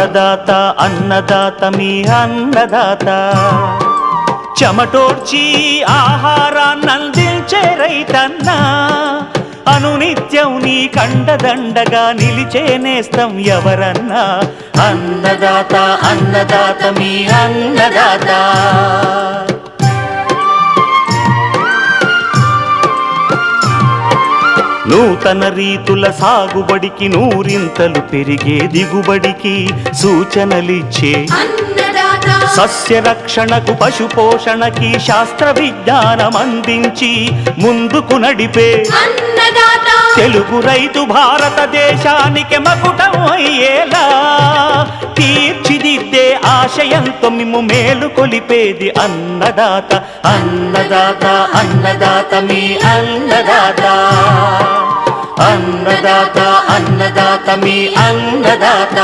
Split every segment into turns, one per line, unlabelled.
అన్నదాత అన్నదాత మీ అన్నదాత చెమటోడ్చి ఆహారాన్నందించే రైతన్న అనునిత్యం నీ కండదండగా నిలిచే నేస్తం ఎవరన్నా అన్నదాత అన్నదాత మీ అన్నదాత నూతన రీతుల సాగుబడికి నూరింతలు పెరిగే దిగుబడికి సూచనలిచ్చే సస్య రక్షణకు పశు పోషణకి శాస్త్ర విజ్ఞానం అందించి ముందుకు నడిపే తెలుగు రైతు భారతదేశానికి మకుటం అయ్యేలా తీర్చిదిద్దే ఆశయంతో మిమ్ము మేలు కొలిపేది అన్నదాత అన్నదాత అన్నదాత మీ అన్నదాత అన్నదాత అన్నదాత మీ అన్నదాత.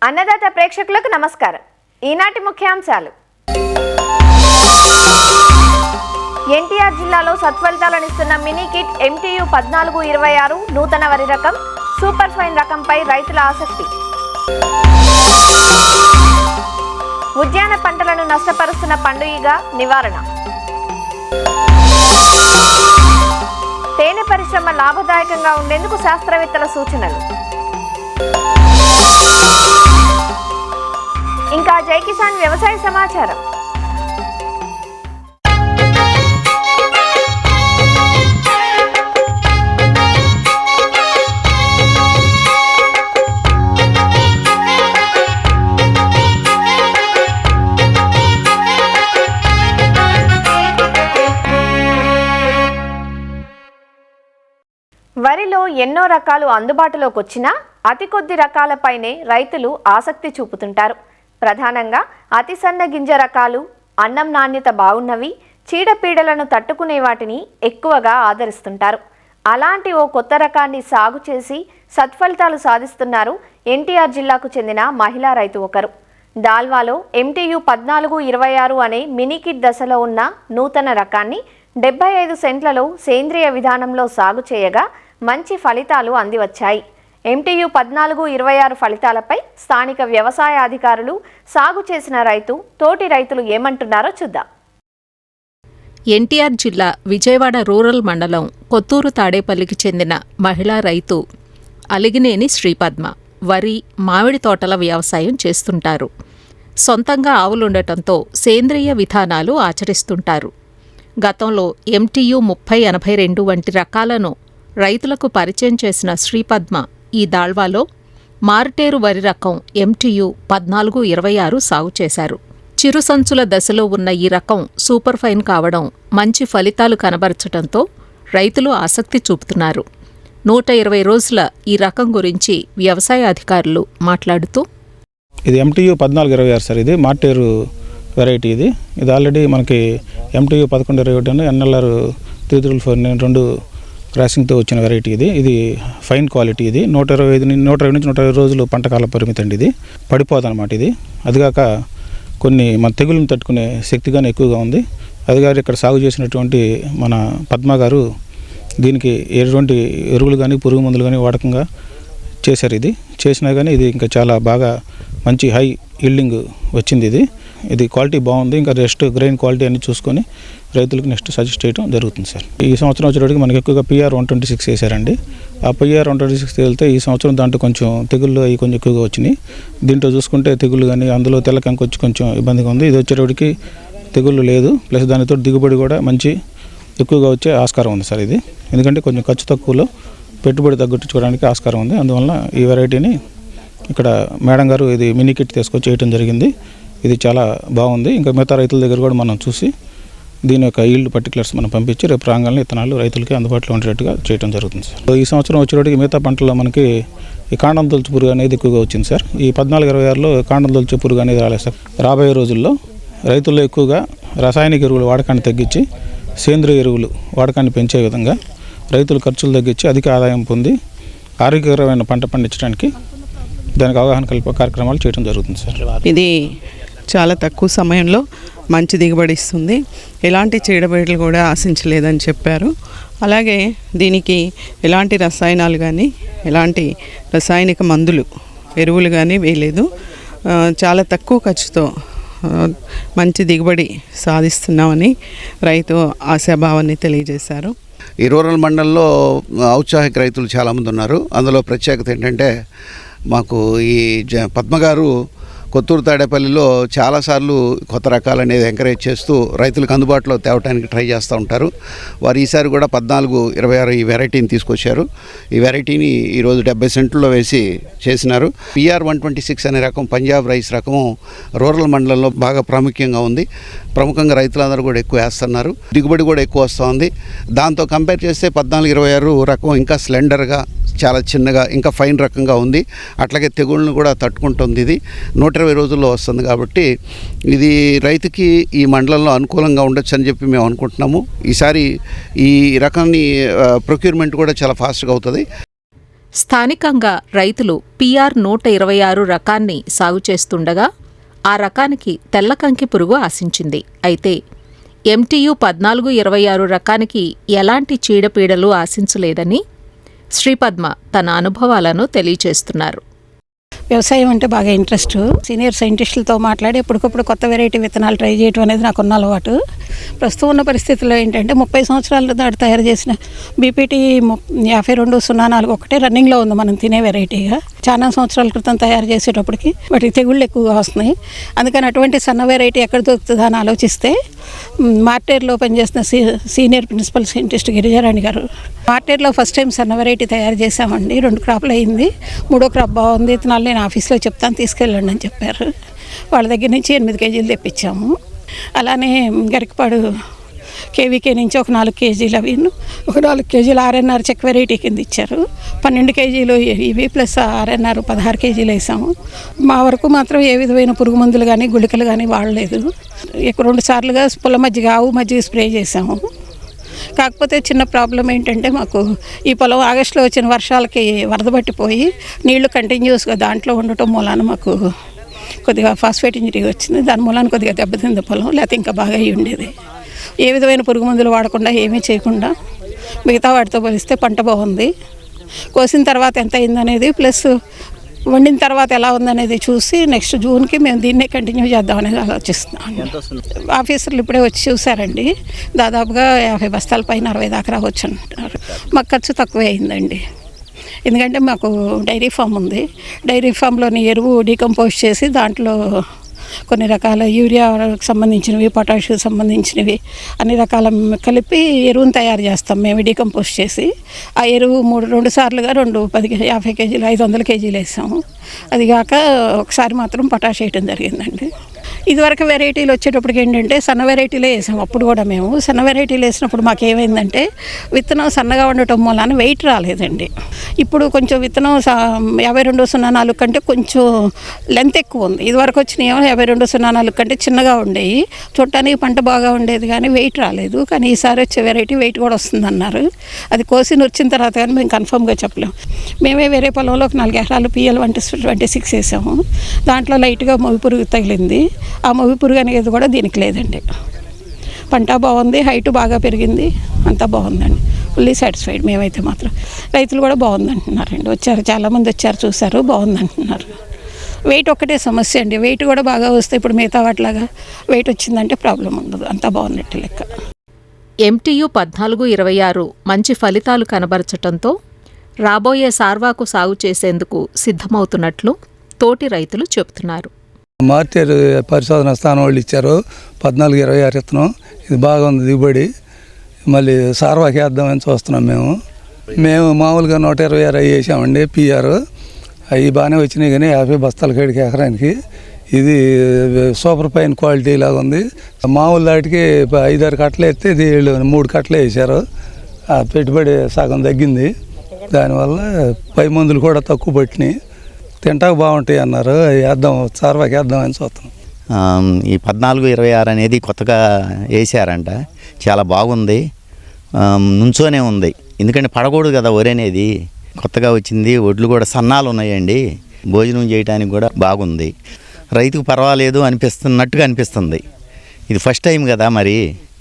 అన్నదాత ప్రేక్షకులకు నమస్కారం. ఈనాటి ముఖ్యాంశాలు: ఎన్టీఆర్ జిల్లాలో సత్ఫలితాలనిస్తున్న మినీ కిట్ MTU 1426 నూతన వరి రకం సూపర్ ఫైన్ రకంపై రైతుల ఆసక్తి. ఉద్యాన పంటలను నష్టపరుస్తున్న పండుగ నివారణ. తేనె పరిశ్రమ లాభదాయకంగా ఉండేందుకు శాస్త్రవేత్తల సూచనలు. ఇంకా జై కిసాన్ వ్యవసాయ సమాచారం. వరిలో ఎన్నో రకాలు అందుబాటులోకి వచ్చినా అతి కొద్ది రకాలపైనే రైతులు ఆసక్తి చూపుతుంటారు. ప్రధానంగా అతి సన్న గింజ రకాలు, అన్నం నాణ్యత బాగున్నవి, చీడపీడలను తట్టుకునే వాటిని ఎక్కువగా ఆదరిస్తుంటారు. అలాంటి ఓ కొత్త రకాన్ని సాగు చేసి సత్ఫలితాలు సాధిస్తున్నారు ఎన్టీఆర్ జిల్లాకు చెందిన మహిళా రైతు ఒకరు. దాల్వాలో MTU 1426 అనే మినీకిట్ దశలో ఉన్న నూతన రకాన్ని 75 సెంట్లలో సేంద్రియ విధానంలో సాగు చేయగా మంచి ఫలితాలు అందివచ్చాయి. MTU 1426 ఫలితాలపై స్థానిక వ్యవసాయ అధికారులు, సాగు చేసిన రైతు, తోటి రైతులు ఏమంటున్నారో చూద్దాం.
ఎన్టీఆర్ జిల్లా విజయవాడ రూరల్ మండలం కొత్తూరు తాడేపల్లికి చెందిన మహిళా రైతు అలిగినేని శ్రీపద్మ వరి, మామిడి తోటల వ్యవసాయం చేస్తుంటారు. సొంతంగా ఆవులుండటంతో సేంద్రియ విధానాలు ఆచరిస్తుంటారు. గతంలో MTU 3082 వంటి రకాలను రైతులకు పరిచయం చేసిన శ్రీపద్మ ఈ దాళ్వాలో మారుటేరు వరి రకం MTU 1426 సాగు చేశారు. చిరుసంచుల దశలో ఉన్న ఈ రకం సూపర్ ఫైన్ కావడం మంచి ఫలితాలు కనబరచడంతో రైతులు ఆసక్తి చూపుతున్నారు. 120 రోజుల ఈ రకం గురించి వ్యవసాయ అధికారులు మాట్లాడుతూ,
ఇది MTU 1426 సార్. ఇది మారుటేరు వెరైటీ. ఇది ఆల్రెడీ మనకి MTU 1121 NLR 334 2 క్రాసింగ్తో వచ్చిన వెరైటీ. ఇది ఫైన్ క్వాలిటీ. ఇది 120 నుంచి 120 రోజులు పంటకాల పరిమితి అండి. ఇది పడిపోదన్నమాట. ఇది అదిగాక కొన్ని మన తెగులను తట్టుకునే శక్తి కానీ ఎక్కువగా ఉంది. అదిగారు ఇక్కడ సాగు చేసినటువంటి మన పద్మ గారు దీనికి ఎటువంటి ఎరువులు కానీ పురుగు మందులు కానీ వాడకంగా చేశారు. ఇది చేసినా కానీ ఇది ఇంకా చాలా బాగా మంచి హై ఈల్డింగ్ వచ్చింది. ఇది క్వాలిటీ బాగుంది. ఇంకా నెక్స్ట్ గ్రెయిన్ క్వాలిటీ అన్ని చూసుకొని రైతులకు నెక్స్ట్ సజెస్ట్ చేయడం జరుగుతుంది సార్. ఈ సంవత్సరం వచ్చేటప్పటికి మనకి ఎక్కువగా PR 126 వేశారండి. ఆ PR 126 వెళ్తే ఈ సంవత్సరం దాంట్లో కొంచెం తెగుళ్ళు అవి కొంచెం ఎక్కువగా వచ్చినాయి. దీంట్లో చూసుకుంటే తెగుళ్ళు కానీ అందులో తెల్ల కంకి వచ్చి కొంచెం ఇబ్బందిగా ఉంది. ఇది వచ్చేటప్పటికి తెగుళ్ళు లేదు, ప్లస్ దానితో దిగుబడి కూడా మంచి ఎక్కువగా వచ్చే ఆస్కారం ఉంది సార్. ఇది ఎందుకంటే కొంచెం ఖర్చు తక్కువలో పెట్టుబడి తగ్గించుకోవడానికి ఆస్కారం ఉంది. అందువల్ల ఈ వెరైటీని ఇక్కడ మేడం గారు ఇది మినీ కిట్ తీసుకొచ్చి వేయటం జరిగింది. ఇది చాలా బాగుంది. ఇంకా మిగతా రైతుల దగ్గర కూడా మనం చూసి దీని యొక్క ఈల్డ్ పర్టికులర్స్ మనం పంపించి రేపు రాగానే విత్తనాలు రైతులకి అందుబాటులో ఉండేట్టుగా చేయడం జరుగుతుంది సార్. ఈ సంవత్సరం వచ్చేటికి మిగతా పంటల్లో మనకి ఈ కాండం తొలచు పురుగు అనేది ఎక్కువగా వచ్చింది సార్. ఈ 1426లో కాండం తొలచు పురుగు అనేది రాలేదు సార్. రాబోయే రోజుల్లో రైతుల్లో ఎక్కువగా రాసాయనిక ఎరువుల వాడకాన్ని తగ్గించి సేంద్రియ ఎరువులు వాడకాన్ని పెంచే విధంగా రైతులు ఖర్చులు తగ్గించి అధిక ఆదాయం పొంది ఆరోగ్యకరమైన పంట పండించడానికి దానికి అవగాహన కల్ప కార్యక్రమాలు చేయడం జరుగుతుంది సార్.
ఇది చాలా తక్కువ సమయంలో మంచి దిగుబడి ఇస్తుంది. ఎలాంటి చీడపీడలు కూడా ఆశించలేదని చెప్పారు. అలాగే దీనికి ఎలాంటి రసాయనాలు కానీ ఎలాంటి రసాయనిక మందులు ఎరువులు కానీ వేయలేదు. చాలా తక్కువ ఖర్చుతో మంచి దిగుబడి సాధిస్తున్నామని రైతు ఆశాభావాన్ని తెలియజేశారు.
ఈ రూరల్ మండలంలో ఔత్సాహిక రైతులు చాలామంది ఉన్నారు. అందులో ప్రత్యేకత ఏంటంటే మాకు ఈ పద్మగారు కొత్తూరు తాడేపల్లిలో చాలాసార్లు కొత్త రకాలు అనేది ఎంకరేజ్ చేస్తూ రైతులకు అందుబాటులో తేవడానికి ట్రై చేస్తూ ఉంటారు. వారు ఈసారి కూడా 1426 ఈ వెరైటీని తీసుకొచ్చారు. ఈ వెరైటీని ఈరోజు 70 సెంట్లలో వేసి చేసినారు. PR 126 అనే రకం పంజాబ్ రైస్ రకము రూరల్ మండలంలో బాగా ప్రాముఖ్యంగా ఉంది. ప్రముఖంగా రైతులందరూ కూడా ఎక్కువ వేస్తున్నారు. దిగుబడి కూడా ఎక్కువ వస్తుంది. దాంతో కంపేర్ చేస్తే 1426 రకం ఇంకా స్లెండర్గా, చాలా చిన్నగా, ఇంకా ఫైన్ రకంగా ఉంది. అట్లాగే తెగుళ్ళను కూడా తట్టుకుంటుంది. ఇది 120 రోజుల్లో వస్తుంది కాబట్టి ఇది రైతుకి ఈ మండలంలో అనుకూలంగా ఉండొచ్చు అని చెప్పి మేము అనుకుంటున్నాము. ఈసారి ఈ రకాన్ని ప్రొక్యూర్మెంట్ కూడా చాలా ఫాస్ట్గా అవుతుంది.
స్థానికంగా రైతులు PR 126 రకాన్ని సాగు చేస్తుండగా ఆ రకానికి తెల్లకంకి పురుగు ఆశించింది. అయితే MTU 1426 రకానికి ఎలాంటి చీడపీడలు ఆశించలేదని శ్రీపద్మ తన అనుభవాలను తెలియచేస్తున్నారు.
వ్యవసాయం అంటే బాగా ఇంట్రెస్ట్. సీనియర్ సైంటిస్టులతో మాట్లాడి ఎప్పటికప్పుడు కొత్త వెరైటీ విత్తనాలు ట్రై చేయడం అనేది నాకున్న అలవాటు. ప్రస్తుతం ఉన్న పరిస్థితుల్లో ఏంటంటే 30 సంవత్సరాల దాటి తయారు చేసిన BPT 5204 ఒకటే రన్నింగ్లో ఉంది మనం తినే వెరైటీగా. చాలా సంవత్సరాల క్రితం తయారు చేసేటప్పటికి వాటికి తెగుళ్ళు ఎక్కువగా వస్తున్నాయి. అందుకని అటువంటి సన్న వెరైటీ ఎక్కడ దొరుకుతుందా అని ఆలోచిస్తే మార్టేర్లో పనిచేసిన సీనియర్ ప్రిన్సిపల్ సైంటిస్ట్ గిరిజారాణి గారు మార్టేర్లో ఫస్ట్ టైం సన్న వెరైటీ తయారు చేసామండి. 2 క్రాప్లు అయింది. 3వ క్రాప్ బాగుంది, ఇతనాలు నేను ఆఫీస్లో చెప్తాను తీసుకెళ్ళండి అని చెప్పారు. వాళ్ళ దగ్గర నుంచి 8 కేజీలు తెప్పించాము. అలానే గరికపాడు KVK నుంచి ఒక 4 కేజీలు అవి, ఒక 4 కేజీలు RNR చెక్ వెరైటీ కింద ఇచ్చారు. 12 కేజీలు ఇవి ప్లస్ RNR 16 కేజీలు వేసాము. మా వరకు మాత్రం ఏ విధమైన పురుగు మందులు కానీ గుళికలు కానీ వాడలేదు. 2 సార్లుగా పుల్ల మజ్జిగ, ఆవు మజ్జిగ స్ప్రే చేసాము. కాకపోతే చిన్న ప్రాబ్లం ఏంటంటే మాకు ఈ పొలం ఆగస్టులో వచ్చిన వర్షాలకి వరద పట్టిపోయి నీళ్లు కంటిన్యూస్గా దాంట్లో ఉండటం మూలాన మాకు కొద్దిగా ఫాస్ఫేట్ ఇంజరీ వచ్చింది. దాని మూలాన కొద్దిగా దెబ్బతింది పొలం. లేకపోతే ఇంకా బాగా అయ్యి ఉండేది. ఏ విధమైన పురుగు మందులు వాడకుండా ఏమీ చేయకుండా మిగతా వాటితో పోలిస్తే పంట బాగుంది. కోసిన తర్వాత ఎంత అయిందనేది ప్లస్ వండిన తర్వాత ఎలా ఉందనేది చూసి నెక్స్ట్ జూన్కి మేము దీన్నే కంటిన్యూ చేద్దాం అనేది ఆలోచిస్తున్నాం. ఆఫీసర్లు ఇప్పుడే వచ్చి చూసారండి. దాదాపుగా 50 బస్తాల పైన 60 దాకా రావచ్చు అంటున్నారు. మాకు ఖర్చు తక్కువే అయిందండి. ఎందుకంటే మాకు డైరీ ఫామ్ ఉంది. డైరీ ఫామ్లోని ఎరువు డీకంపోజ్ చేసి దాంట్లో కొన్ని రకాల యూరియాకి సంబంధించినవి, పొటాషియం సంబంధించినవి అన్ని రకాల కలిపి ఎరువును తయారు చేస్తాం మేము డీకంపోజ్ చేసి. ఆ ఎరువు 2 సార్లుగా 50 కేజీలు 500 కేజీలు వేసాము. అది కాక ఒకసారి మాత్రం పొటాష్ వేయటం జరిగిందండి. ఇదివరకు వెరైటీలు వచ్చేటప్పటికి ఏంటంటే సన్న వెరైటీలే వేసాము. అప్పుడు కూడా మేము సన్న వెరైటీలు వేసినప్పుడు మాకేమైందంటే విత్తనం సన్నగా ఉండటం మూలాన వెయిట్ రాలేదండి. ఇప్పుడు కొంచెం విత్తనం 5204 కంటే కొంచెం లెంత్ ఎక్కువ ఉంది. ఇదివరకు వచ్చినాయేమో 5204 కంటే చిన్నగా ఉండేవి. చూడటానికి పంట బాగా ఉండేది కానీ వెయిట్ రాలేదు. కానీ ఈసారి వచ్చే వెరైటీ వెయిట్ కూడా వస్తుందన్నారు. అది కోసి వచ్చిన తర్వాత కానీ మేము కన్ఫర్మ్గా చెప్పలేము. మేమే వేరే పొలంలో ఒక 4 ఎకరాలు PL 126 వేసాము. దాంట్లో లైట్గా మొగి పురుగు తగిలింది. ఆ మొగి పురుగు అనేది కూడా దీనికి లేదండి. పంట బాగుంది, హైట్ బాగా పెరిగింది, అంతా బాగుందండి. ఫుల్లీ సాటిస్ఫైడ్ మేమైతే మాత్రం. రైతులు కూడా బాగుంది అంటున్నారండి. వచ్చారు, చాలామంది వచ్చారు, చూసారు, బాగుంది అంటున్నారు. వెయిట్ ఒక్కటే సమస్య అండి. వెయిట్ కూడా బాగా వస్తే ఇప్పుడు మిగతా వాటిలాగా వెయిట్ వచ్చిందంటే ప్రాబ్లం ఉండదు. అంతా బాగున్నట్టు లెక్క.
MTU 1426 మంచి ఫలితాలు కనబరచటంతో రాబోయే సార్వాకు సాగు చేసేందుకు సిద్ధమవుతున్నట్లు తోటి రైతులు చెబుతున్నారు.
మార్టేరు పరిశోధన స్థానం వాళ్ళు ఇచ్చారు 1426 విత్తనం. ఇది బాగుంది దిగుబడి. మళ్ళీ సార్వాకి వేద్దామని చూస్తున్నాం. మేము మామూలుగా 126 వేసామండి PR. అవి బాగానే వచ్చినాయి కానీ 50 బస్తాల కాడికి ఎకరానికి. ఇది సూపర్ ఫైన్ క్వాలిటీ లాగా ఉంది. మామూలు దాటికి 5-6 కట్టలు వేస్తే ఇది 3 కట్టలు వేసారు. ఆ పెట్టుబడి సగం తగ్గింది. దానివల్ల పై మందులు కూడా తక్కువ పట్టినాయి. తింటాకు బాగుంటాయి అన్నారు. వేద్దాం, సార్వాకి వేద్దాం అని చూస్తాం.
ఈ 1426 అనేది కొత్తగా వేసారంట. చాలా బాగుంది. నుంచోనే ఉంది. ఎందుకంటే పడకూడదు కదా వరి అనేది. కొత్తగా వచ్చింది. ఒడ్లు కూడా సన్నాలు ఉన్నాయండి. భోజనం చేయడానికి కూడా బాగుంది. రైతుకు పర్వాలేదు అనిపిస్తున్నట్టుగా అనిపిస్తుంది. ఇది ఫస్ట్ టైం కదా మరి.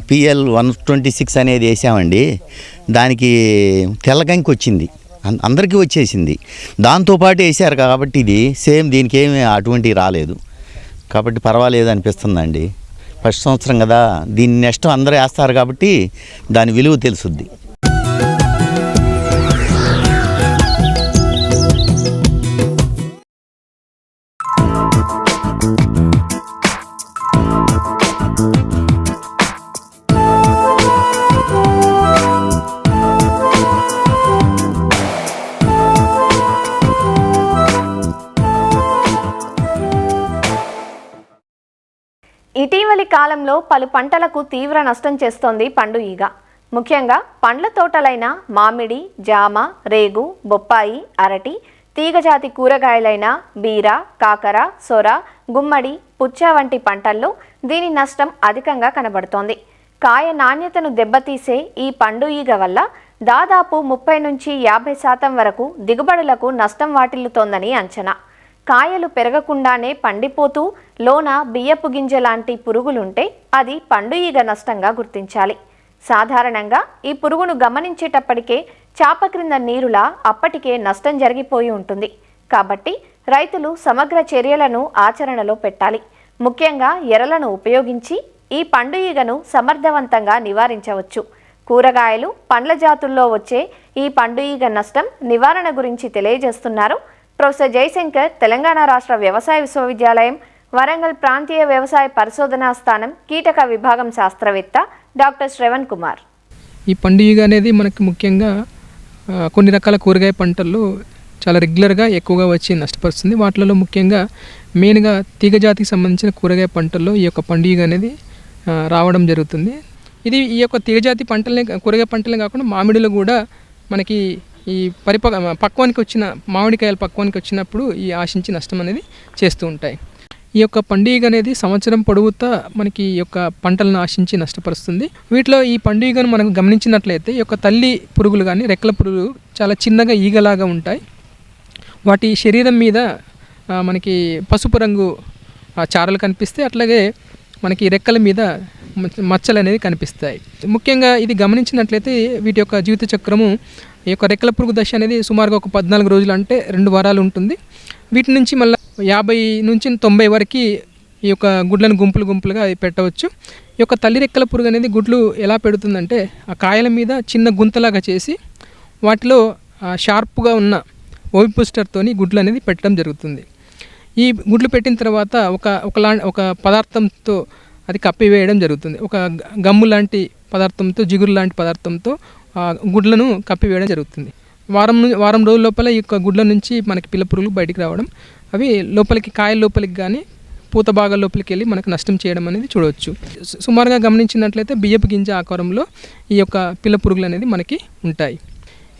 PL 126 అనేది వేసామండి, దానికి తెల్లగంకి వచ్చింది, అందరికీ వచ్చేసింది. దాంతోపాటు వేసారు కాబట్టి ఇది సేమ్, దీనికి ఏమి అటువంటివి రాలేదు కాబట్టి పర్వాలేదు అనిపిస్తుందండి. ఫస్ట్ సంవత్సరం కదా, దీన్ని నెక్స్ట్ అందరూ వేస్తారు కాబట్టి దాని విలువ తెలుసుద్ది.
ఇటీవలి కాలంలో పలు పంటలకు తీవ్ర నష్టం చేస్తోంది పండు ఈగ. ముఖ్యంగా పండ్ల తోటలైన మామిడి, జామ, రేగు, బొప్పాయి, అరటి, తీగజాతి కూరగాయలైన బీర, కాకర, సొర, గుమ్మడి, పుచ్చ వంటి పంటల్లో దీని నష్టం అధికంగా కనబడుతోంది. కాయ నాణ్యతను దెబ్బతీసే ఈ పండు ఈగ వల్ల దాదాపు 30 నుంచి 50% వరకు దిగుబడులకు నష్టం వాటిల్లుతోందని అంచనా. కాయలు పెరగకుండానే పండిపోతూ లోన బియ్యపు గింజ లాంటి పురుగులుంటే అది పండు ఈగ నష్టంగా గుర్తించాలి. సాధారణంగా ఈ పురుగును గమనించేటప్పటికే చాప క్రింద నీరులా అప్పటికే నష్టం జరిగిపోయి ఉంటుంది. కాబట్టి రైతులు సమగ్ర చర్యలను ఆచరణలో పెట్టాలి. ముఖ్యంగా ఎరలను ఉపయోగించి ఈ పండు ఈగను సమర్థవంతంగా నివారించవచ్చు. కూరగాయలు, పండ్ల జాతుల్లో వచ్చే ఈ పండు ఈగ నష్టం నివారణ గురించి తెలియజేస్తున్నారు ప్రొఫెసర్ జయశంకర్, తెలంగాణ రాష్ట్ర వ్యవసాయ విశ్వవిద్యాలయం, వరంగల్ ప్రాంతీయ వ్యవసాయ పరిశోధనా స్థానం కీటక విభాగం శాస్త్రవేత్త డాక్టర్ శ్రవణ్ కుమార్.
ఈ పండు ఈగ అనేది మనకు ముఖ్యంగా కొన్ని రకాల కూరగాయ పంటల్లో చాలా రెగ్యులర్గా ఎక్కువగా వచ్చి నష్టపరుస్తుంది. వాటిలో ముఖ్యంగా మెయిన్గా తీగజాతికి సంబంధించిన కూరగాయ పంటల్లో ఈ యొక్క పండు ఈగ అనేది రావడం జరుగుతుంది. ఇది ఈ యొక్క తీగజాతి పంటలనే, కూరగాయ పంటలే కాకుండా మామిడిలో కూడా మనకి ఈ పక్వానికి వచ్చిన మామిడికాయలు పక్వానికి వచ్చినప్పుడు ఈ ఆశించి నష్టం అనేది చేస్తూ ఉంటాయి. ఈ యొక్క పండు ఈగ అనేది సంవత్సరం పొడవుతా మనకి ఈ యొక్క పంటలను ఆశించి నష్టపరుస్తుంది. వీటిలో ఈ పండు ఈగను మనం గమనించినట్లయితే ఈ యొక్క తల్లి పురుగులు కానీ రెక్కల పురుగులు చాలా చిన్నగా ఈగలాగా ఉంటాయి. వాటి శరీరం మీద మనకి పసుపు రంగు చారలు కనిపిస్తాయి. అట్లాగే మనకి రెక్కల మీద మచ్చలు అనేవి కనిపిస్తాయి. ముఖ్యంగా ఇది గమనించినట్లయితే వీటి యొక్క జీవిత చక్రము, ఈ యొక్క రెక్కల పురుగు దశ అనేది సుమారుగా ఒక 14 రోజులు, అంటే 2 వారాలు ఉంటుంది. వీటి నుంచి మళ్ళీ 50 నుంచి 90 వరకు ఈ యొక్క గుడ్లను గుంపులుగా పెట్టవచ్చు. ఈ యొక్క తల్లి రెక్కల పురుగు అనేది గుడ్లు ఎలా పెడుతుందంటే ఆ కాయల మీద చిన్న గుంతలాగా చేసి వాటిలో షార్ప్గా ఉన్న ఓవిపోస్టర్తోని గుడ్లు అనేది పెట్టడం జరుగుతుంది. ఈ గుడ్లు పెట్టిన తర్వాత ఒక పదార్థంతో అది కప్పివేయడం జరుగుతుంది. ఒక గమ్ము లాంటి పదార్థంతో, జిగురు లాంటి పదార్థంతో గుడ్లను కప్పివేయడం జరుగుతుంది. వారం రోజుల లోపల ఈ యొక్క గుడ్ల నుంచి మనకి పిల్ల పురుగులు బయటికి రావడం, అవి లోపలికి, కాయల లోపలికి కానీ పూత భాగాల లోపలికి వెళ్ళి మనకు నష్టం చేయడం అనేది చూడవచ్చు. సుమారుగా గమనించినట్లయితే బియ్యపు గింజ ఆకారంలో ఈ యొక్క పిల్ల పురుగులు అనేది మనకి ఉంటాయి.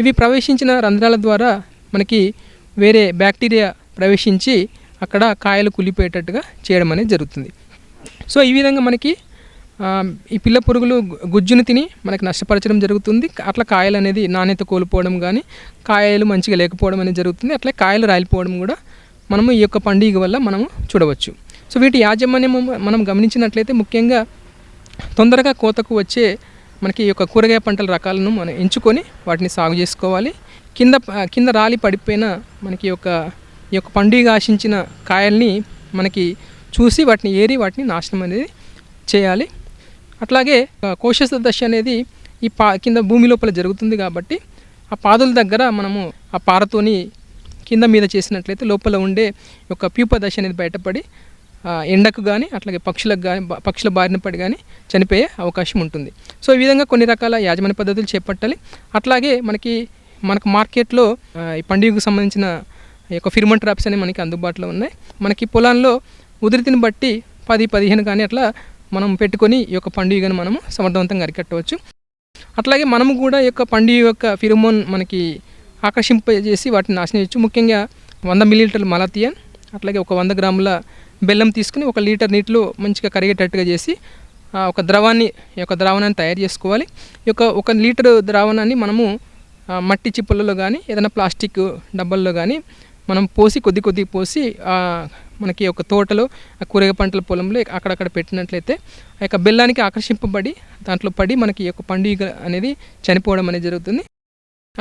ఇవి ప్రవేశించిన రంధ్రాల ద్వారా మనకి వేరే బ్యాక్టీరియా ప్రవేశించి అక్కడ కాయలు కులిపోయేటట్టుగా చేయడం అనేది జరుగుతుంది. సో ఈ విధంగా మనకి ఈ పిల్ల పురుగులు గుజ్జును తిని మనకి నష్టపరచడం జరుగుతుంది. అట్లా కాయలు అనేది నాణ్యత కోల్పోవడం కానీ, కాయలు మంచిగా లేకపోవడం అనేది జరుగుతుంది. అట్లా కాయలు రాలిపోవడం కూడా మనము ఈ యొక్క పండు ఈగ వల్ల మనము చూడవచ్చు. సో వీటి యాజమాన్యం మనం గమనించినట్లయితే ముఖ్యంగా తొందరగా కోతకు వచ్చే మనకి ఈ యొక్క కూరగాయ పంటల రకాలను మనం ఎంచుకొని వాటిని సాగు చేసుకోవాలి. కింద రాలి పడిపోయిన మనకి ఈ యొక్క పండు ఈగ ఆశించిన కాయల్ని మనకి చూసి వాటిని ఏరి వాటిని నాశనం అనేది చేయాలి. అట్లాగే కోశస్థ దశ అనేది ఈ కింద భూమి లోపల జరుగుతుంది కాబట్టి ఆ పాదుల దగ్గర మనము ఆ పారతోని కింద మీద చేసినట్లయితే లోపల ఉండే ఒక ప్యూప దశ అనేది బయటపడి ఎండకు కానీ అట్లాగే పక్షుల బారిన పడి కానీ చనిపోయే అవకాశం ఉంటుంది. సో ఈ విధంగా కొన్ని రకాల యాజమాన్య పద్ధతులు చేపట్టాలి. అట్లాగే మనకు మార్కెట్లో ఈ పండుగకు సంబంధించిన ఈ యొక్క ఫిర్మన్ ట్రాప్స్ అనేవి మనకి అందుబాటులో ఉన్నాయి. మనకి పొలాల్లో ఉధృతిని బట్టి 10-15 కానీ అట్లా మనం పెట్టుకొని ఈ యొక్క పండు ఈగను మనము సమర్థవంతంగా అరికట్టవచ్చు. అట్లాగే మనము కూడా ఈ యొక్క పండు యొక్క ఫిరోమోన్ మనకి ఆకర్షింపజేసి వాటిని నాశనం చేయవచ్చు. ముఖ్యంగా 100 మిల్లీలీటర్ల మలాథియాన్, అట్లాగే ఒక 100 గ్రాముల బెల్లం తీసుకుని 1 లీటర్ నీటిలో మంచిగా కరిగేటట్టుగా చేసి ఒక ద్రావణాన్ని తయారు చేసుకోవాలి. ఈ యొక్క 1 లీటర్ ద్రావణాన్ని మనము మట్టి చిప్పలలో కానీ ఏదైనా ప్లాస్టిక్ డబ్బాల్లో కానీ మనం పోసి కొద్ది పోసి మనకి ఒక తోటలో ఆ కూరగాయ పంటల పొలంలో అక్కడక్కడ పెట్టినట్లయితే ఆ యొక్క బెల్లానికి ఆకర్షింపబడి దాంట్లో పడి మనకి ఈ యొక్క పండుగ అనేది చనిపోవడం అనేది జరుగుతుంది.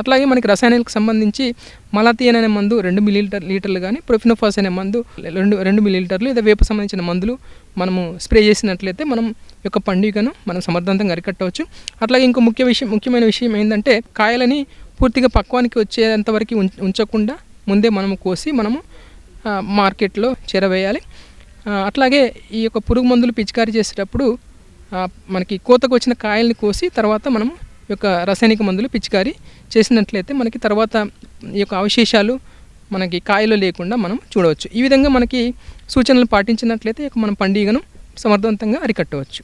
అట్లాగే మనకి రసాయనాలకు సంబంధించి మలాథియన్ అనే మందు 2 మిల్లీలీటర్లు కానీ ప్రొఫినోఫాస్ అనే మందు 2 మిల్లీలీటర్లు లేదా వేప సంబంధించిన మందులు మనము స్ప్రే చేసినట్లయితే మనం యొక్క పండుగను మనం సమర్థవంతంగా అరికట్టవచ్చు. అట్లాగే ఇంకో ముఖ్యమైన విషయం ఏంటంటే కాయలని పూర్తిగా పక్వానికి వచ్చేంతవరకు ఉంచకుండా ముందే మనము కోసి మనము మార్కెట్లో చేరవేయాలి. అట్లాగే ఈ యొక్క పురుగు మందులు పిచికారీ చేసేటప్పుడు మనకి కోతకు వచ్చిన కాయల్ని కోసి తర్వాత మనము ఈ యొక్క రసాయనిక మందులు పిచికారీ చేసినట్లయితే మనకి తర్వాత ఈ యొక్క అవశేషాలు మనకి కాయలు లేకుండా మనం చూడవచ్చు. ఈ విధంగా మనకి సూచనలు పాటించినట్లయితే ఈ యొక్క మనం పండుగను సమర్థవంతంగా అరికట్టవచ్చు.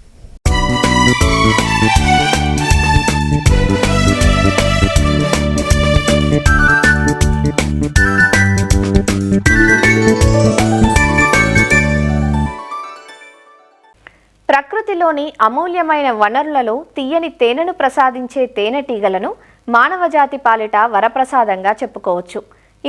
ప్రకృతిలోని అమూల్యమైన వనరులలో తీయని తేనెను ప్రసాదించే తేనెటీగలను మానవజాతి పాలిట వరప్రసాదంగా చెప్పుకోవచ్చు.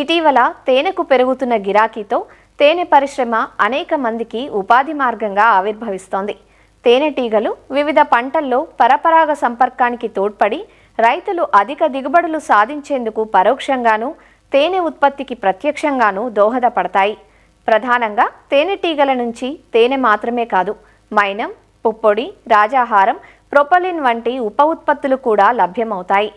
ఇటీవల తేనెకు పెరుగుతున్న గిరాకీతో తేనె పరిశ్రమ అనేక మందికి ఉపాధి మార్గంగా ఆవిర్భవిస్తోంది. తేనెటీగలు వివిధ పంటల్లో పరపరాగ సంపర్కానికి తోడ్పడి రైతులు అధిక దిగుబడులు సాధించేందుకు పరోక్షంగానూ తేనె ఉత్పత్తికి ప్రత్యక్షంగానూ దోహదపడతాయి. ప్రధానంగా తేనెటీగల నుంచి తేనె మాత్రమే కాదు, మైనం, పుప్పొడి, రాజాహారం, ప్రొపలిన్ వంటి ఉప ఉత్పత్తులు కూడా లభ్యమవుతాయి.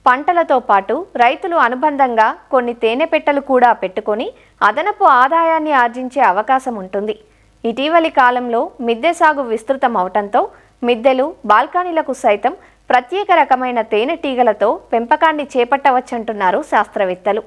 పంటలతో పాటు రైతులు అనుబంధంగా కొన్ని తేనె పెట్టెలు కూడా పెట్టుకొని అదనపు ఆదాయాన్ని ఆర్జించే అవకాశం ఉంటుంది. ఇటీవలి కాలంలో మిద్దె సాగు విస్తృతం అవటంతో మిద్దెలు, బాల్కనీలకు సైతం ప్రత్యేక రకమైన తేనెటీగలతో పెంపకాన్ని చేపట్టవచ్చంటున్నారు శాస్త్రవేత్తలు.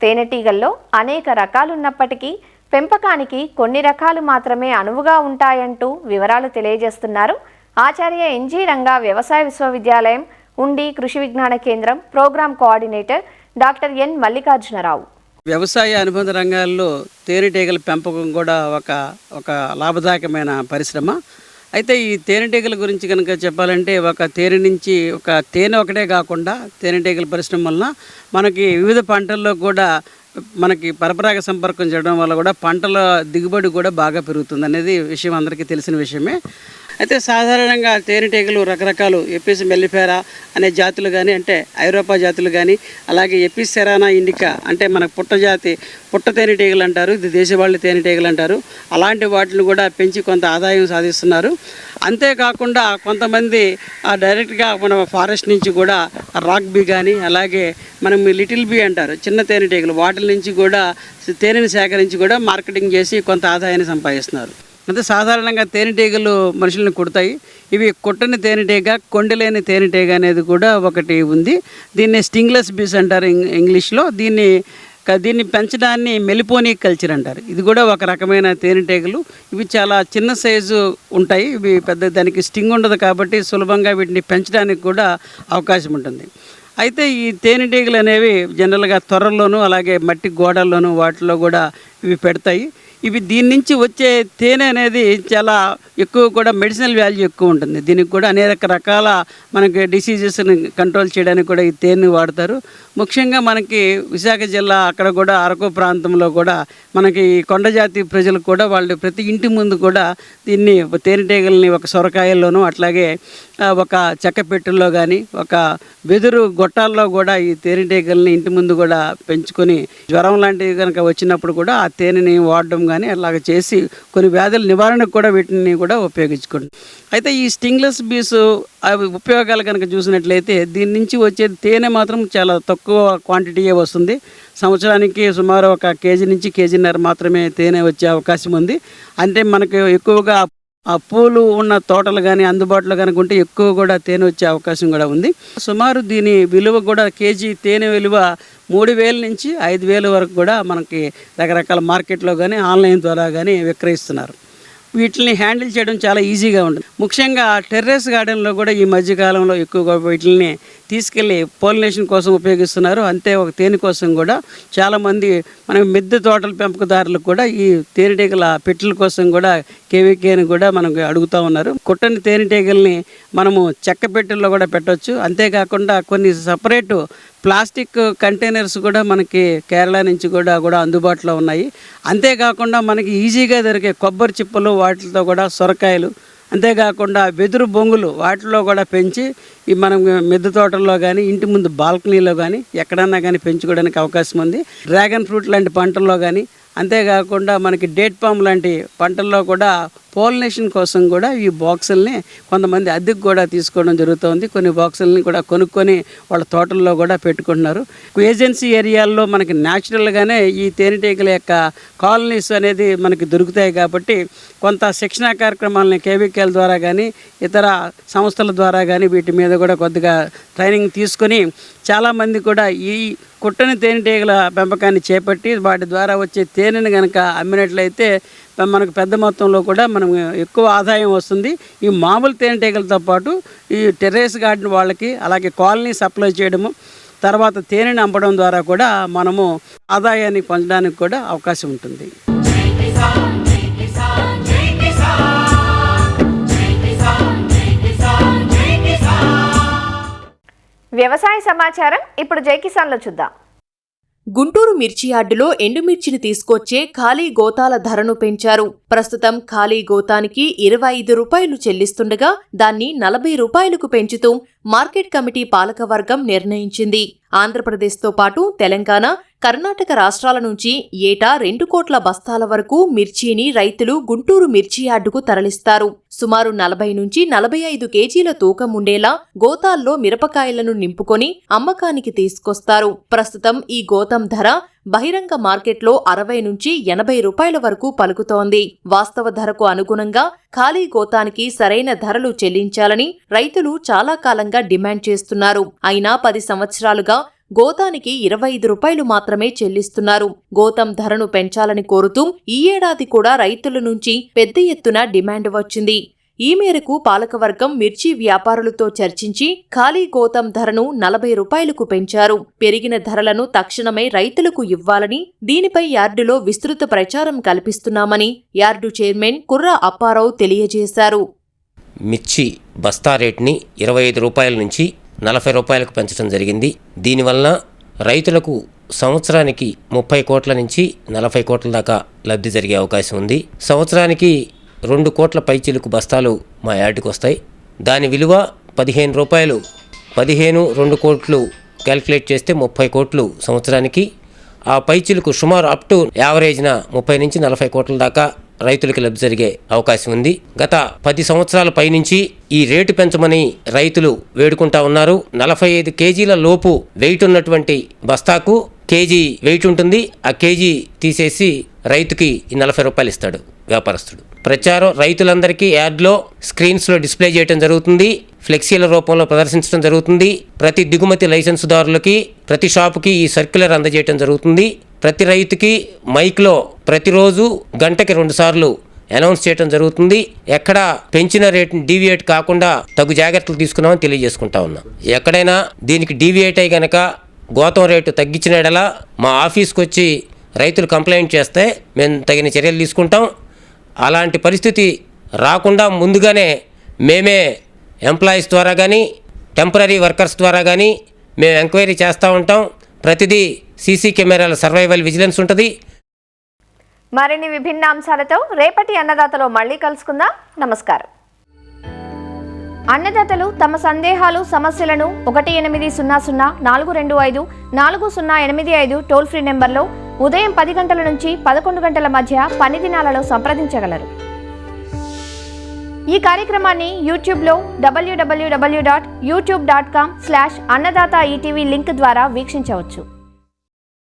తేనెటీగల్లో అనేక రకాలున్నప్పటికీ పెంపకానికి కొన్ని రకాలు మాత్రమే అనువుగా ఉంటాయంటూ వివరాలు తెలియజేస్తున్నారు ఆచార్య ఎన్జీ రంగా వ్యవసాయ విశ్వవిద్యాలయం ఉండి కృషి విజ్ఞాన కేంద్రం programme coordinator doctor N Mallikarjunarao.
వ్యవసాయ అనుబంధ రంగాల్లో తేనెటీగల పెంపకం కూడా ఒక లాభదాయకమైన పరిశ్రమ. అయితే ఈ తేనెటీగల గురించి కనుక చెప్పాలంటే ఒక తేనె నుంచి ఒక తేనె ఒకటే కాకుండా తేనెటీగల పరిశ్రమ వలన మనకి వివిధ పంటల్లో కూడా మనకి పరపరాగ సంపర్కం చేయడం వల్ల కూడా పంటల దిగుబడి కూడా బాగా పెరుగుతుంది అనేది విషయం అందరికీ తెలిసిన విషయమే. అయితే సాధారణంగా తేనెటీగలు రకరకాలు ఎపిస్ మెల్లిఫెరా అనే జాతులు కానీ, అంటే ఐరోపా జాతులు కానీ, అలాగే ఎపిస్ సెరానా ఇండికా అంటే మనకు పుట్ట తేనెటీగలు అంటారు, ఇది దేశవాళీ తేనెటీగలు అంటారు. అలాంటి వాటిని కూడా పెంచి కొంత ఆదాయం సాధిస్తున్నారు. అంతేకాకుండా కొంతమంది డైరెక్ట్గా మన ఫారెస్ట్ నుంచి కూడా రాక్ బీ కానీ, అలాగే మనం లిటిల్ బీ అంటారు చిన్న తేనెటీగలు, వాటి నుంచి కూడా తేనెని సేకరించి కూడా మార్కెటింగ్ చేసి కొంత ఆదాయాన్ని సంపాదిస్తున్నారు. అంటే సాధారణంగా తేనెటీగలు మనుషులను కుడతాయి. ఇవి కుట్టని తేనెటీగ, కొండలేని తేనెటీగ అనేది కూడా ఒకటి ఉంది. దీన్ని స్టింగ్లెస్ బీస్ అంటారు ఇంగ్లీష్లో. దీన్ని పెంచడాన్ని మెలిపోనీ కల్చర్ అంటారు. ఇది కూడా ఒక రకమైన తేనెటీగలు. ఇవి చాలా చిన్న సైజు ఉంటాయి. ఇవి దానికి స్టింగ్ ఉండదు కాబట్టి సులభంగా వీటిని పెంచడానికి కూడా అవకాశం ఉంటుంది. అయితే ఈ తేనెటీగలు అనేవి జనరల్గా తొర్రల్లోనూ అలాగే మట్టి గోడల్లోనూ వాటిలో కూడా ఇవి పెడతాయి. దీని నుంచి వచ్చే తేనె అనేది చాలా ఎక్కువ కూడా మెడిసినల్ వాల్యూ ఎక్కువ ఉంటుంది. దీనికి కూడా అనేక రకాల మనకి డిసీజెస్ని కంట్రోల్ చేయడానికి కూడా ఈ తేనె వాడతారు. ముఖ్యంగా మనకి విశాఖ జిల్లా అక్కడ కూడా అరకు ప్రాంతంలో కూడా మనకి కొండజాతి ప్రజలు కూడా వాళ్ళు ప్రతి ఇంటి ముందు కూడా దీన్ని తేనెటీగల్ని ఒక సొరకాయల్లోనూ అట్లాగే ఒక చెక్క పెట్టెల్లో కానీ ఒక వెదురు గొట్టాల్లో కూడా ఈ తేనెటీగల్ని ఇంటి ముందు కూడా పెంచుకొని జ్వరం లాంటివి కనుక వచ్చినప్పుడు కూడా ఆ తేనెని వాడడం కానీ అలాగ చేసి కొన్ని వ్యాధుల నివారణకు కూడా వీటిని కూడా ఉపయోగించుకోండి. అయితే ఈ స్టింగ్లెస్ బీస్ అవి ఉపయోగాలు కనుక చూసినట్లయితే దీని నుంచి వచ్చే తేనె మాత్రం చాలా తక్కువ క్వాంటిటీయే వస్తుంది. సంవత్సరానికి సుమారు 1 కేజీ నుంచి 1.5 కేజీ మాత్రమే తేనె వచ్చే అవకాశం ఉంది. అంటే మనకు ఎక్కువగా ఆ పూలు ఉన్న తోటలు కానీ అందుబాటులో కనుక ఉంటే ఎక్కువ కూడా తేనె వచ్చే అవకాశం కూడా ఉంది. సుమారు దీని విలువ కూడా కేజీ తేనె విలువ 3,000 నుంచి 5,000 వరకు కూడా మనకి రకరకాల మార్కెట్లో కానీ ఆన్లైన్ ద్వారా కానీ విక్రయిస్తున్నారు. వీటిని హ్యాండిల్ చేయడం చాలా ఈజీగా ఉంటుంది. ముఖ్యంగా టెర్రస్ గార్డెన్లో కూడా ఈ మధ్యకాలంలో ఎక్కువగా వీటిని తీసుకెళ్ళి పోలినేషన్ కోసం ఉపయోగిస్తున్నారు. అంతే ఒక తేనె కోసం కూడా చాలామంది మన మిద్దె తోటల పెంపకదారులకు కూడా ఈ తేనెటీగల పెట్టెల కోసం కూడా కేవీకేని కూడా మనకు అడుగుతూ ఉన్నారు. కుట్టని తేనెటీగల్ని మనము చెక్క పెట్టెల్లో కూడా పెట్టవచ్చు. అంతేకాకుండా కొన్ని సపరేటు ప్లాస్టిక్ కంటైనర్స్ కూడా మనకి కేరళ నుంచి కూడా అందుబాటులో ఉన్నాయి. అంతేకాకుండా మనకి ఈజీగా దొరికే కొబ్బరి చిప్పలు వాటితో కూడా సొరకాయలు, అంతేకాకుండా వెదురు బొంగులు వాటిలో కూడా పెంచి ఈ మనం మిద్దె తోటల్లో కానీ ఇంటి ముందు బాల్కనీలో కానీ ఎక్కడన్నా కానీ పెంచుకోవడానికి అవకాశం ఉంది. డ్రాగన్ ఫ్రూట్ లాంటి పంటల్లో కానీ, అంతేకాకుండా మనకి డేట్ పామ్ లాంటి పంటల్లో కూడా పోలినేషన్ కోసం కూడా ఈ బాక్సుల్ని కొంతమంది అద్దెకు కూడా తీసుకోవడం జరుగుతుంది. కొన్ని బాక్సుల్ని కూడా కొనుక్కొని వాళ్ళ తోటల్లో కూడా పెట్టుకుంటున్నారు. ఏజెన్సీ ఏరియాల్లో మనకి న్యాచురల్గానే ఈ తేనెటీగల యొక్క కాలనీస్ అనేది మనకి దొరుకుతాయి కాబట్టి కొంత శిక్షణా కార్యక్రమాలని కేవీకేల ద్వారా కానీ ఇతర సంస్థల ద్వారా కానీ వీటి మీద కూడా కొద్దిగా ట్రైనింగ్ తీసుకొని చాలామంది కూడా ఈ కుట్టని తేనెటీగల పెంపకాన్ని చేపట్టి వాటి ద్వారా వచ్చే తేనెని కనుక అమ్మినట్లయితే మనకు పెద్ద మొత్తంలో కూడా మనం ఎక్కువ ఆదాయం వస్తుంది. ఈ మామూలు తేనెటీగలతో పాటు ఈ టెర్రస్ గార్డెన్ వాళ్ళకి అలాగే కాలనీ సప్లై చేయడము, తర్వాత తేనెని అమ్మడం ద్వారా కూడా మనము ఆదాయాన్ని పొందడానికి కూడా అవకాశం ఉంటుంది.
వ్యవసాయ సమాచారం ఇప్పుడు జై కిసాన్లో చూద్దాం.
గుంటూరు మిర్చి యార్డులో ఎండుమిర్చిని తీసుకొచ్చే ఖాళీ గోతాల ధరను పెంచారు. ప్రస్తుతం ఖాళీ గోతానికి 25 రూపాయలు చెల్లిస్తుండగా దాన్ని 40 రూపాయలకు పెంచుతూ మార్కెట్ కమిటీ పాలకవర్గం నిర్ణయించింది. ఆంధ్రప్రదేశ్తో పాటు తెలంగాణ, కర్ణాటక రాష్ట్రాల నుంచి ఏటా 2 కోట్ల బస్తాల వరకు మిర్చిని రైతులు గుంటూరు మిర్చి యార్డుకు తరలిస్తారు. సుమారు 40 నుంచి 45 కేజీల తూకం ఉండేలా గోతాల్లో మిరపకాయలను నింపుకొని అమ్మకానికి తీసుకొస్తారు. ప్రస్తుతం ఈ గోతం ధర బహిరంగ మార్కెట్లో 60 నుంచి 80 రూపాయల వరకు పలుకుతోంది. వాస్తవ ధరకు అనుగుణంగా ఖాళీ గోతానికి సరైన ధరలు చెల్లించాలని రైతులు చాలా కాలంగా డిమాండ్ చేస్తున్నారు. అయినా 10 సంవత్సరాలుగా గోతానికి 25 రూపాయలు మాత్రమే చెల్లిస్తున్నారు. గోతం ధరను పెంచాలని కోరుతూ ఈ ఏడాది కూడా రైతుల నుంచి పెద్ద ఎత్తున డిమాండ్ వచ్చింది. ఈ మేరకు పాలకవర్గం మిర్చి వ్యాపారులతో చర్చించి ఖాళీ గోతం ధరను 40 రూపాయలకు పెంచారు. పెరిగిన ధరలను తక్షణమే రైతులకు ఇవ్వాలని, దీనిపై యార్డులో విస్తృత ప్రచారం కల్పిస్తున్నామని యార్డు చైర్మన్ కుర్రా అప్పారావు తెలియజేశారు.
మిర్చి బస్తా రేటుని 25 రూపాయల నుంచి 40 రూపాయలకు పెంచడం జరిగింది. దీనివల్ల రైతులకు సంవత్సరానికి 30 కోట్ల నుంచి 40 కోట్ల దాకా లబ్ధి జరిగే అవకాశం ఉంది. సంవత్సరానికి 2 కోట్ల పైచిలుకు బస్తాలు మా యార్డుకు వస్తాయి. దాని విలువ 15 రూపాయలు. 15 2 కోట్లు క్యాల్కులేట్ చేస్తే 30 కోట్లు సంవత్సరానికి. ఆ పైచిలుకు సుమారు అప్ టు యావరేజ్న 30 నుంచి 40 కోట్ల దాకా రైతులకు లబ్ధి జరిగే అవకాశం ఉంది. గత 10 సంవత్సరాల పైనుంచి ఈ రేటు పెంచమని రైతులు వేడుకుంటా ఉన్నారు. 45 కేజీల లోపు వెయిట్ ఉన్నటువంటి బస్తాకు కేజీ వెయిట్ ఉంటుంది. ఆ కేజీ తీసేసి రైతుకి 40 రూపాయలు ఇస్తాడు వ్యాపారస్తుడు. ప్రచారం రైతులందరికీ యాడ్లో స్క్రీన్స్లో డిస్ప్లే చేయడం జరుగుతుంది. ఫ్లెక్సీల రూపంలో ప్రదర్శించడం జరుగుతుంది. ప్రతి దిగుమతి లైసెన్సుదారులకి, ప్రతి షాపుకి ఈ సర్క్యులర్ అందజేయడం జరుగుతుంది. ప్రతి రైతుకి మైక్లో ప్రతిరోజు గంటకి 2 సార్లు అనౌన్స్ చేయడం జరుగుతుంది. ఎక్కడ పెంచిన రేటుని డీవియేట్ కాకుండా తగు జాగ్రత్తలు తీసుకున్నామని తెలియజేసుకుంటా ఉన్నాం. ఎక్కడైనా దీనికి డీవియేట్ అయ్యి గనక గోతం రేటు తగ్గించినడలా మా ఆఫీస్కి వచ్చి రైతులు కంప్లైంట్ చేస్తే మేము తగిన చర్యలు తీసుకుంటాం. అలాంటి పరిస్థితి రాకుండా ముందుగానే మేమే ఎంప్లాయీస్ ద్వారా కానీ టెంపరీ వర్కర్స్ ద్వారా కానీ మేము ఎంక్వైరీ చేస్తూ ఉంటాం. ప్రతిదీ సీసీ కెమెరాల సర్వైవల్ విజిలెన్స్ ఉంటుంది.
మరిన్ని విభిన్న అంశాలతో రేపటి అన్నదాతలో మళ్ళీ కలుసుకుందాం. నమస్కారం. అన్నదాతలు తమ సందేహాలు, సమస్యలను 1800 425 4085 టోల్ ఫ్రీ నెంబర్లో ఉదయం 10 గంటల నుంచి 11 గంటల మధ్య పని దినాలలో సంప్రదించగలరు. ఈ కార్యక్రమాన్ని యూట్యూబ్లో www.youtube.com/annadaata ETV లింక్ ద్వారా వీక్షించవచ్చు.